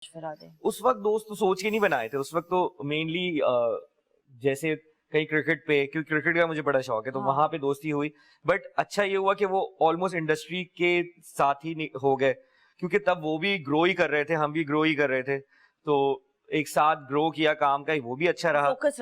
मशवरा दें? उस वक्त दोस्त तो सोच के नहीं बनाए थे, उस वक्त तो मेनली जैसे कहीं क्रिकेट पे, क्योंकि क्रिकेट का मुझे बड़ा शौक है तो वहां पे दोस्ती हुई. बट अच्छा ये हुआ कि वो ऑलमोस्ट इंडस्ट्री के साथ ही हो गए, क्योंकि तब वो भी ग्रो ही कर रहे थे, हम भी ग्रो ही कर रहे थे, तो एक साथ ग्रो किया काम का, वो भी अच्छा रहा, फोकस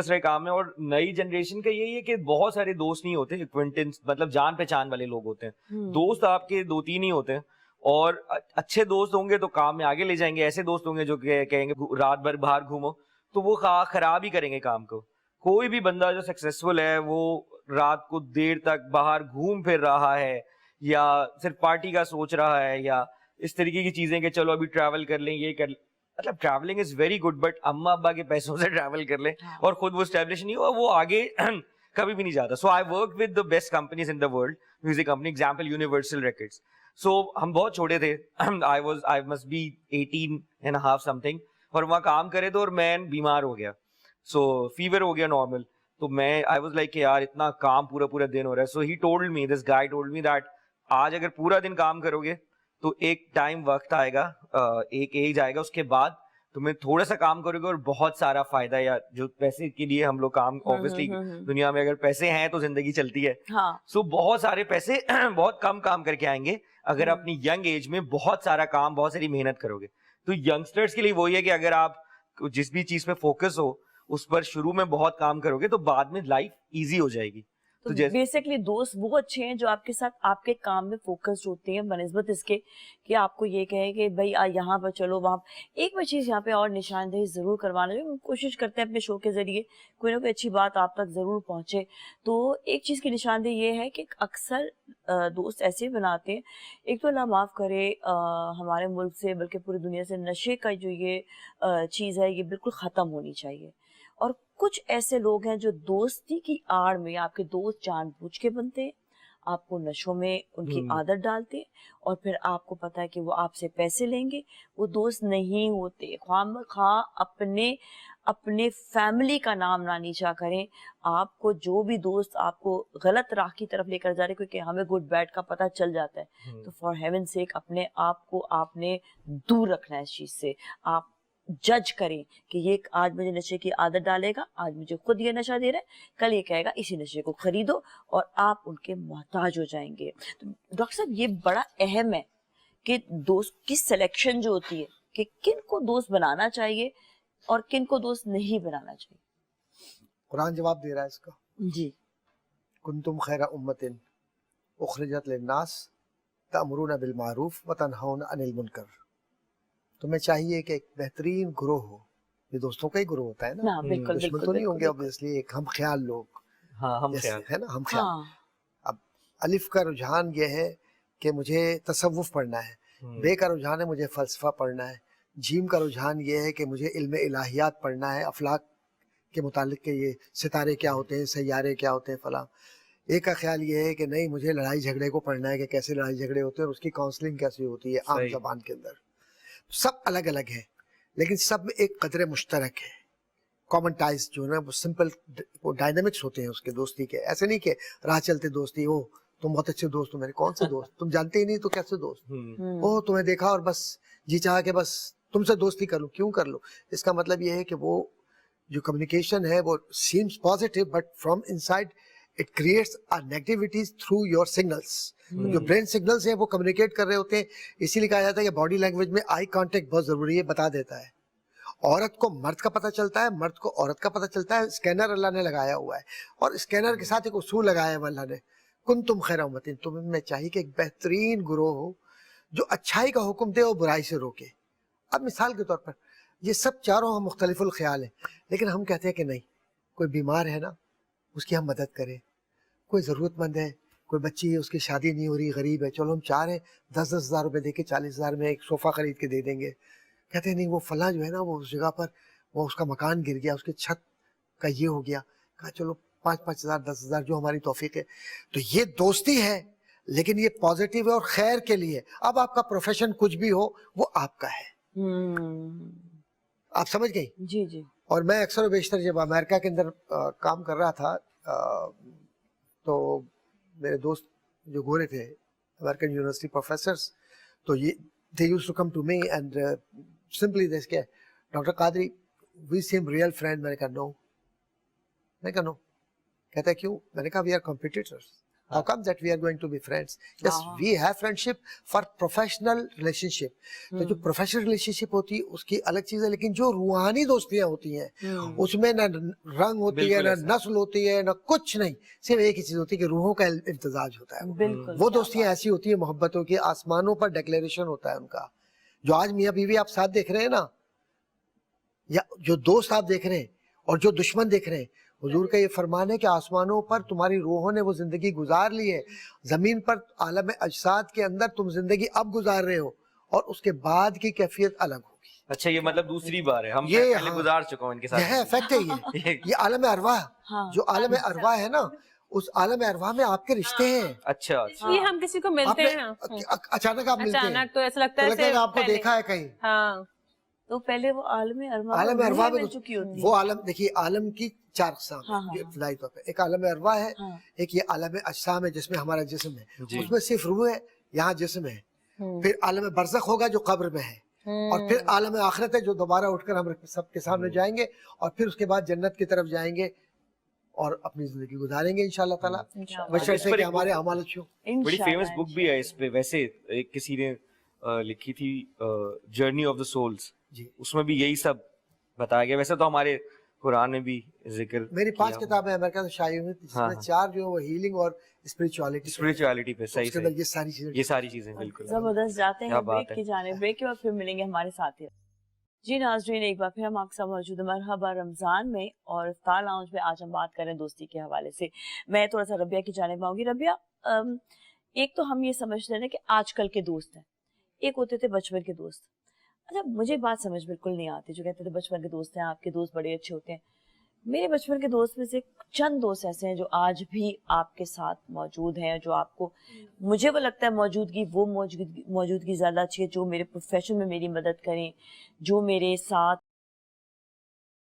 रहे काम में. और नई जनरेशन का यही है कि बहुत सारे दोस्त नहीं होते, एक्विंटेंस मतलब जान पहचान वाले लोग होते हैं. दोस्त आपके 2-3 ही होते हैं, और अच्छे दोस्त होंगे तो काम में आगे ले जाएंगे, ऐसे दोस्त होंगे जो कहेंगे रात भर बाहर घूमो, तो वो खराब ही करेंगे काम को. कोई भी बंदा जो सक्सेसफुल है वो रात को देर तक बाहर घूम फिर रहा है, या सिर्फ पार्टी का सोच रहा है, या इस तरीके की चीजें कि चलो अभी ट्रैवल कर लें, ये कर, मतलब travelling is very good, but अम्मा अब्बा के पैसों से ट्रैवल कर ले और खुद वो एस्टेब्लिश नहीं हुआ, वो आगे कभी भी नहीं जाता. So I work with the best companies in the world. Music company example Universal Records. So हम बहुत छोटे थे, I must be 18 and half something, और वहाँ काम करे तो, और मैं बीमार हो गया, सो फीवर हो गया नॉर्मल. तो मैं आई वाज लाइक यार इतना काम पूरा दिन हो रहा है. So he told me, this guy told me that आज अगर पूरा दिन काम करोगे तो एक टाइम वक्त आएगा, एक एज आएगा, उसके बाद तुम्हें थोड़ा सा काम करोगे और बहुत सारा फायदा, या जो पैसे के लिए हम लोग काम, ऑब्वियसली दुनिया में अगर पैसे हैं तो जिंदगी चलती है. सो बहुत सारे पैसे बहुत कम काम करके आएंगे अगर अपनी यंग एज में बहुत सारा काम, बहुत सारी मेहनत करोगे. तो यंगस्टर्स के लिए वही है कि अगर आप जिस भी चीज में फोकस हो उस पर शुरू में बहुत काम करोगे तो बाद में लाइफ इजी हो जाएगी. तो बेसिकली दोस्त वो अच्छे हैं जो आपके साथ आपके काम में फोकस्ड होते हैं, बनिस्बत इसके कि आपको ये कहे कि भाई यहाँ पर चलो वहाँ. एक मैं चीज़ यहाँ पे और निशानदेही ज़रूर करवाने की कोशिश करते हैं अपने शो के ज़रिए, कोई ना कोई अच्छी बात आप तक ज़रूर पहुँचे. तो एक चीज़ की निशानदेही ये है कि अक्सर दोस्त ऐसे बनाते हैं, एक तो अल्लाह माफ़ करे हमारे मुल्क से बल्कि पूरी दुनिया से नशे का जो ये चीज़ है ये बिल्कुल ख़त्म होनी चाहिए. और कुछ ऐसे लोग हैं जो दोस्ती की आड़ में आपके दोस्त जानबूझ के बनते हैं, आपको नशों में उनकी आदत डालते हैं, और फिर आपको पता है कि वो आपसे पैसे लेंगे. वो दोस्त नहीं होते. ख्वाह अपने फैमिली का नाम ना नीचा करें. आपको जो भी दोस्त आपको गलत राह की तरफ लेकर जा रहे, क्योंकि हमें गुड बैड का पता चल जाता है, तो फॉर हेवन सेक अपने आप को आपने दूर रखना है इस चीज से. आप जज करें कि ये आज मुझे नशे की आदत डालेगा, आज मुझे खुद ये नशा दे रहा है, कल ये कहेगा इसी नशे को खरीदो, और आप उनके मोहताज हो जाएंगे. तो डॉक्टर साहब ये बड़ा अहम है कि दोस्त की सिलेक्शन जो होती है कि किन को दोस्त बनाना चाहिए और किन को दोस्त नहीं बनाना चाहिए. कुरान जवाब दे रहा है इसका जी. कुंतुम खैरा उम्मतिन उखरिजत लिन्नास तअमुरूना बिल मारूफ व तनहौना अनिल मुनकर. तुम्हें चाहिए कि एक बेहतरीन ग्रोह हो. ये दोस्तों का ही ग्रोह होता है ना, दुश्मन तो नहीं होंगे ऑब्वियसली. एक हम ख्याल लोग, हम ख्याल है ना, हम ख्याल. अब अलिफ का रुझान ये है कि मुझे तसव्वुफ पढ़ना है, बे का रुझान है मुझे फलसफा पढ़ना है, जीम का रुझान ये है कि मुझे इल्म इलाहियात पढ़ना है, अफलाक के मुतालिक के ये सितारे क्या होते हैं, सैयारे क्या होते हैं, फला. एक का ख्याल ये है कि नहीं मुझे लड़ाई झगड़े को पढ़ना है कि कैसे लड़ाई झगड़े होते हैं और उसकी काउंसलिंग कैसे होती है आम ज़बान के अंदर. सब अलग अलग है, लेकिन सब में एक कदर मुश्तरक है, कॉमन टाइज जो है ना, वो सिंपल, वो डायनामिक्स होते हैं उसके दोस्ती के. ऐसे नहीं कि राह चलते दोस्ती हो, तुम बहुत अच्छे दोस्त हो मेरे. कौन से दोस्त, तुम जानते ही नहीं तो कैसे दोस्त. ओह तुम्हें देखा और बस जी चाह के बस तुमसे दोस्ती कर लूं. क्यों कर लूं? इसका मतलब ये है कि वो जो कम्युनिकेशन है वो seems positive, but from inside it creates a negativities through your signals. जो ब्रेन सिग्नल्स हैं वो कम्युनिकेट कर रहे होते हैं. इसीलिए कहा जाता है कि बॉडी लैंग्वेज में आई कांटेक्ट बहुत जरूरी है, बता देता है. औरत को मर्द का पता चलता है, मर्द को औरत का पता चलता है. स्कैनर अल्लाह ने लगाया हुआ है, और स्कैनर के साथ एक उसूल लगाया है अल्लाह ने, कुंतुम खैरा उम्मतिन. तुम्हें चाहिए कि एक बेहतरीन ग्रोह हो जो अच्छाई का हुक्म दे और बुराई से रोके. अब मिसाल के तौर पर ये सब चारों हम मुख्तलिफुल ख्याल हैं, लेकिन हम कहते हैं कि नहीं, कोई बीमार है ना उसकी हम मदद करें, कोई ज़रूरतमंद है, कोई बच्ची है उसकी शादी नहीं हो रही, गरीब है, चलो हम चाह रहे 10-10 हज़ार रुपये दे के 40 हज़ार में एक सोफ़ा ख़रीद के दे देंगे. कहते हैं नहीं वो फला जो है ना वो उस जगह पर वो उसका मकान गिर गया, उसकी छत का ये हो गया, कहा चलो 5-5 हज़ार 10 हज़ार जो हमारी तौफीक है. तो ये दोस्ती है, लेकिन ये पॉजिटिव है और खैर के लिए. अब आपका प्रोफेशन कुछ भी हो वो आपका है. आप समझ गई? जी जी. और मैं अक्सर बेशतर जब अमेरिका के अंदर काम कर रहा था, तो मेरे दोस्त जो गोरे थे अमेरिकन यूनिवर्सिटी प्रोफेसर्स, तो ये they used to come to me and simply this کہ doctor Qadri we seem real friend. میں نے کہا no. میں نے کہا no. کہتا ہے کیوں؟ میں نے کہا we are competitors. How come that we are going to be friends? Yes, we have friendship for professional relationship. تو جو professional relationship ہوتی ہے اس کی الگ چیز ہے, لیکن جو روحانی دوستیاں ہوتی ہیں اس میں نہ رنگ ہوتی ہے, نہ نسل ہوتی ہے, نہ کچھ نہیں, صرف ایک ہی چیز ہوتی ہے کہ روحوں کا امتزاج ہوتا ہے. وہ دوستیاں ایسی ہوتی ہیں محبتوں کی, آسمانوں پر ڈیکلیریشن ہوتا ہے ان کا. جو آج میاں بیوی آپ ساتھ دیکھ رہے ہیں نا, یا جو دوست آپ دیکھ رہے ہیں اور جو دشمن دیکھ رہے ہیں, حضور کا یہ فرمان ہے کہ آسمانوں پر تمہاری روحوں نے وہ زندگی گزار لی ہے, زمین پر عالم اجساد کے اندر تم زندگی اب گزار رہے ہو, اور اس کے بعد کی کیفیت الگ ہوگی. اچھا یہ مطلب دوسری بار ہے, ہم پہلے گزار چکا ہوں ان کے ساتھ. یہ فیکٹ ہے, یہ عالم ارواح, جو عالم ارواح ہے نا, اس عالم ارواح میں آپ کے رشتے ہیں. اچھا یہ ہم کسی کو ملتے ہیں نا, اچانک آپ ملتے ہیں, اچانک تو ایسا لگتا ہے آپ کو دیکھا ہے کہیں. ہاں تو پہلے وہ عالم ارواح میں مل چکی ہوتی ہے. وہ عالم, دیکھیے عالم کی 4 اقسام ہیں ابتدائی طور پہ. ایک عالم ارواح ہے, ایک یہ عالم اجسام ہے جس میں ہمارا جسم ہے, اس میں صرف روح ہے, یہاں جسم ہے. پھر عالم برزخ ہوگا جو قبر میں ہے, اور پھر عالم آخرت ہے جو دوبارہ اٹھ کر ہم سب کے سامنے جائیں گے, اور پھر اس کے بعد جنت کی طرف جائیں گے اور اپنی زندگی گزاریں گے انشاءاللہ تعالیٰ, بشرطے کہ ہمارے اعمال اچھے ہوں. بڑی فیمس بک بھی ہے اس پہ ویسے, ایک کسی نے لکھی تھی, جرنی آف دا سولز. جی, اس میں بھی یہی سب بتایا گیا. ویسے تو ہمارے قرآن میں بھی ذکر, میری 5 کتابیں امریکہ سے شائع ہوئی, جس میں 4 جو ہے وہ ہیلنگ اور اسپرچولیٹی پہ صحیح کے اندر یہ ساری چیزیں بالکل زبردست. جاتے ہیں بریک کی جانب, بریک کے بعد پھر ملیں گے ہمارے ساتھی. جی ناظرین, ایک بار پھر ہم آپ کے ساتھ موجود ہیں مرحبا رمضان میں, اور افطار لاؤنج میں آج ہم بات کریں دوستی کے حوالے سے. میں تھوڑا سا ربیہ کی جانب آؤں گی. ربیہ, ایک تو ہم یہ سمجھتے ہیں کہ آج کل کے دوست ہیں, ایک ہوتے تھے بچپن کے دوست. اچھا مجھے بات سمجھ بالکل نہیں آتی جو کہتے تھے بچپن کے دوست ہیں, آپ کے دوست بڑے اچھے ہوتے ہیں. میرے بچپن کے دوست میں سے چند دوست ایسے ہیں جو آج بھی آپ کے ساتھ موجود ہیں, جو آپ کو, مجھے وہ لگتا ہے موجودگی زیادہ اچھی ہے, جو میرے پروفیشن میں میری مدد کریں, جو میرے ساتھ